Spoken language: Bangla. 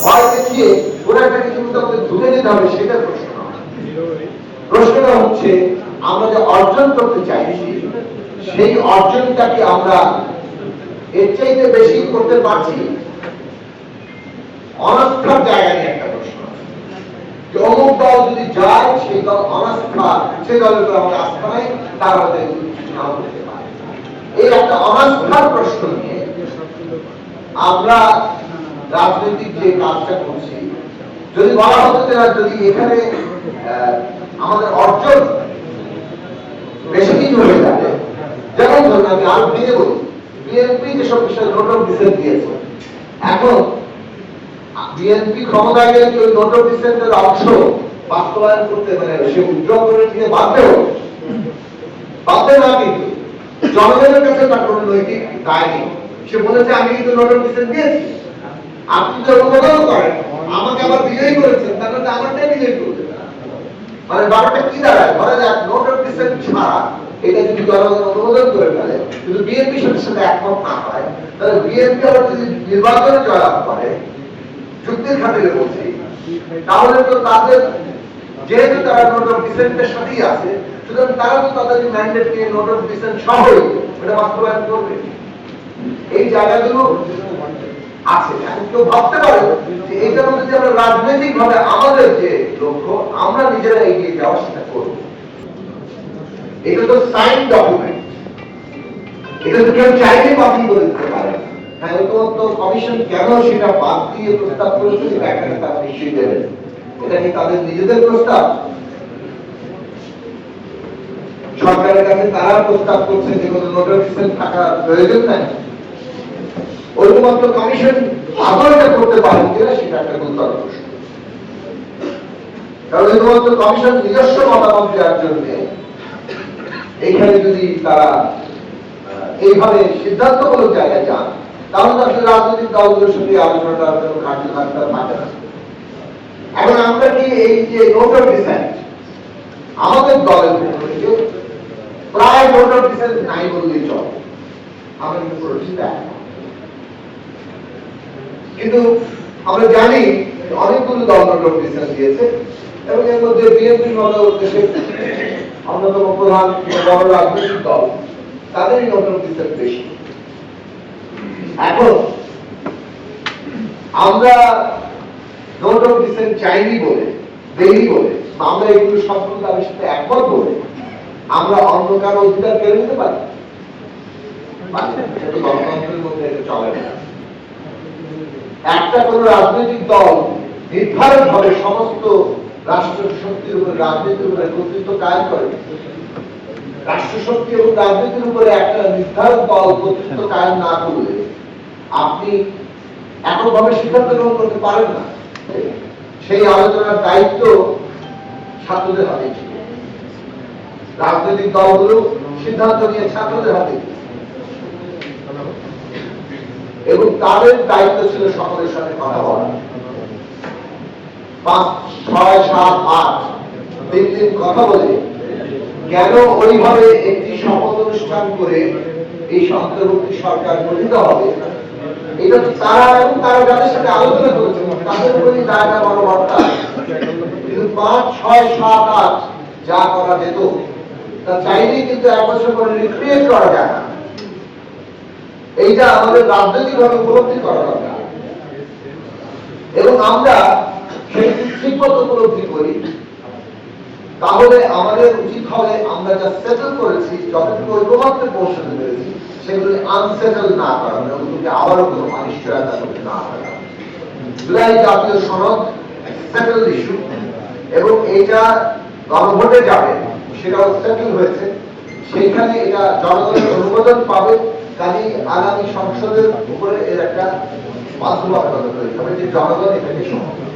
ভয় দেখিয়ে কোন একটা কিছু আমাদের ধুতে দিতে হবে সেটা প্রশ্ন নয়। প্রশ্নটা হচ্ছে আমরা যে অর্জন করতে চাইছি সেই অর্জনটাকে আমরা এর চাইতে বেশি করতে পারছি। অনাস্থার জায়গা নিয়ে একটা প্রশ্ন আছে যে অমুক দল যদি যায় সেই দল অনাস্থা, সেই দলের উপর আমাদের আস্থা নাই, তার হয়তো কিছু নাও করতে পারে। এই একটা অনাস্থার প্রশ্ন নিয়ে আমরা রাজনৈতিক যে কাজটা করছি, যদি বলা হতো যে যদি এখানে আমাদের অর্জন বেশি কিছু হয়ে যাবে, যেমন ধরুন আমি আরো ভেঙে বলি, বিএনপি যেসব বিষয়ে নোট অফ ডিসেন্ট দিয়েছে, এখন বিএনপি ক্ষমতায় গেলে কি ওই নোট অফ ডিসেন্টের অংশ বাস্তবায়ন করতে মানে সে উদ্যোগ করে নিতে বাধ্য না, কিন্তু জনগণের কাছে তার কোনো নৈতিক দায় নেই। সে বলেছে আমি কিন্তু নোট অফ ডিসেন্ট দিয়েছি, আপনি তো অনুমোদন করেন, আমাকে আবার বিজয়ী করেছেন, তাহলে আমারটাই বিজয়ী করতে মানে ব্যাপারটা কি দাঁড়ায়? ধরা যাক নোট অফ ডিসেন্ট ছাড়া এটা যদি জনগণ অনুমোদন করে ফেলে, কিন্তু বিএনপি সাথে একমত না হয়, তাহলে বিএনপি আবার যদি নির্বাচনে জয়লাভ করে, যুক্তির খাতিরে বলছি, তাহলে তো তাদের যেহেতু তারা নোট অফ ডিসেন্টের সাথেই আছে, সুতরাং তারা তো তাদের ম্যান্ডেট নিয়ে নোট অফ ডিসেন্ট সহই এটা বাস্তবায়ন করবে। এই জায়গাগুলো আছে। এখন কেউ ভাবতে পারে যে এইটার মধ্যে যে আমরা রাজনৈতিক ভাবে আমাদের যে লক্ষ্য আমরা নিজেরা এগিয়ে যাওয়ার সেটা করবো, এটা তো সাইন ডকুমেন্ট, এটা তো কেউ চাইলে বাতিল করে দিতে পারে। হ্যাঁ, ঐকমত্য কমিশন কেন সেটা বাদ দিয়ে প্রস্তাব করেছে সেটা একটা তারা নিশ্চয়ই দেবেন। এটা কি তাদের নিজেদের প্রস্তাব? সরকারের কাছে তারা প্রস্তাব করছে যে কোনো নোটিফিকেশন থাকা প্রয়োজন নাই। ঐকমত্য কমিশন আদৌ এটা করতে পারেন কিনা সেটা একটা গুরুতর প্রশ্ন। কারণ ঐকমত্য কমিশন নিজস্ব মতামত দেওয়ার জন্য এইখানে যদি তারা এইভাবে সিদ্ধান্তমূলক জায়গায় যান, তাহলে আসলে রাজনৈতিক দলগুলোর সঙ্গে আলোচনাটা কার্যকারিতা থাকে না। এখন আমরা কি এই যে নোট অফ ডিসেন্ট আমাদের দলের পক্ষ থেকে প্রায় নোট অফ ডিসেন্ট নাই বললেই চলে, আমরা কিন্তু পুরো ঠিক আছে। কিন্তু আমরা জানি অনেকগুলো দল নোট অফ ডিসেন্ট দিয়েছে এবং এর মধ্যে বিএনপির মতো দেশের অন্যতম প্রধান বড় রাজনৈতিক দল, তাদেরই নোট অফ ডিসেন্ট বেশি। এখন আমরা নোট অফ ডিসেন্ট চাইনি বলে, দেরি বলে, আমরা এগুলো সম্পূর্ণ তাদের সাথে একমত বলে আমরা অন্য কারো অধিকার কেড়ে নিতে পারি? গণতন্ত্রের মধ্যে এটা চলে না। একটা কোন রাজনৈতিক দল নির্ধারণ ভাবে সমস্ত রাষ্ট্র শক্তির উপরে, রাজনীতির উপরে কর্তৃত্ব কায়েম করে। রাষ্ট্র শক্তি এবং রাজনীতির উপরে একটা নির্ধারণ দল কর্তৃত্ব কায়েম না করলে আপনি এককভাবে সিদ্ধান্ত গ্রহণ করতে পারেন না। সেই আলোচনার দায়িত্ব ছাত্রদের হাতে ছিল। রাজনৈতিক দলগুলো সিদ্ধান্ত নিয়ে ছাত্রদের হাতে, এবং তাদের দায়িত্ব ছিল সকলের সাথে কথা বলা। 5, 6, 7, 8 3 দিন কথা বলে কেন ওইভাবে একটি শপথ অনুষ্ঠান করে এই অন্তর্বর্তী সরকার গঠিত হবে, এটা তারা এবং তারা যাদের সাথে আলোচনা করেছেন তাদের উপরই দায়টা বড় বার্তা। কিন্তু 5, 6, 7, 8 যা করা যেত তা চাইলেই কিন্তু 1 বছর পরে রিক্রিয়েট করা যায় না। এইটা আমাদের রাজনৈতিকভাবে উপলব্ধি করা দরকার, এবং আমরা সেই ঠিকমতো উপলব্ধি করি, তাহলে আমাদের উচিত হবে আমরা যা সেটেল করেছি, যতটুকু ঐকমত্যে পৌঁছাতে পেরেছি, সেগুলি আনসেটেল না করা, ওগুলোকে আবারও কোনো অনিশ্চয়তা করতে না করা। জুলাই জাতীয় সনদ সেটেল ইস্যু, এবং এটা গণভোটে যাবে, সেটাও সেটেল হয়েছে। সেইখানে এটা জনগণের অনুমোদন পাবে, কাজেই আগামী সংসদের উপরে এর একটা বাস্তবায়ন তৈরি হবে যে জনগণ এটাকে সমর্থন